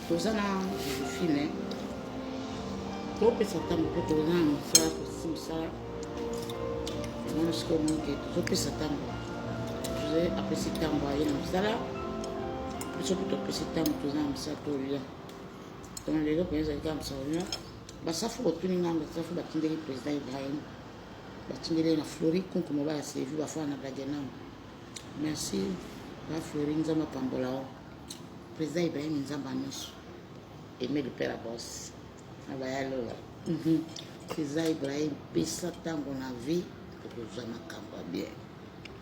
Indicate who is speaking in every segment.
Speaker 1: tozana Joséphine topesa ntango mpo tozana mosala kosi mosala wana sikoyo monike tozopesa ntango José apesi ntango aye na mosala biso mpe topesi ntango toza na mosala tolia donc lelo mpenza ezali kaka mosala olia basafu botuni ngambo basafu batindeli président Ibrahim batindeli na Flori kunkumo bayasevi bafana na bagenamo merci ba Flori nzambe apambola o président Ibrahim nzambe nyonso aimé le père Abbas abayalola président Ibrahim pesa ntango na vie okozwa makambo ya bien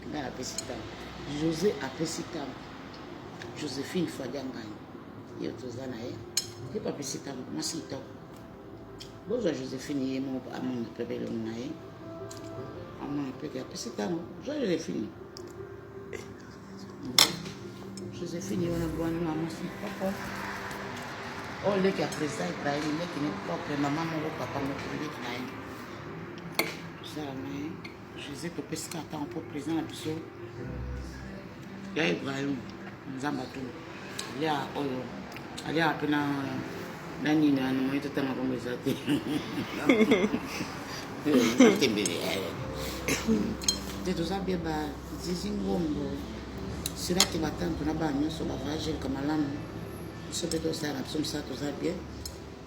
Speaker 1: nga napesi ntango José apesi ntango Joséphine fadi angani yo toza na ye ye papesi ntango mwasi kitoko bozwa Joséphine ye mo amona pebele na ye amona peke apesi ntango zwa Joséphine Joséphine wana bwani na mwasi papa o leki ya président Ibrahim leki ne propre mama moko papa moko leki na ye tozala na ye José topesi kaka ntango mpo président na biso ya Ibrahim nzambe atuni alia oyo aliaka mpe na nini ana moyi totanga kombo eza te tembele te toza bie bazizi ngombo siraki batantu na bana nyonso bavagelka malamu biso mpe tosala na biso mosala toza bien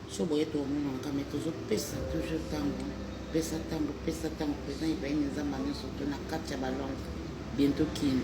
Speaker 1: so boye tomonaka me tozopesa toujours ntango pesa ntango président Ibrahim nzambe nyonso to na kati ya balonge bientôt kino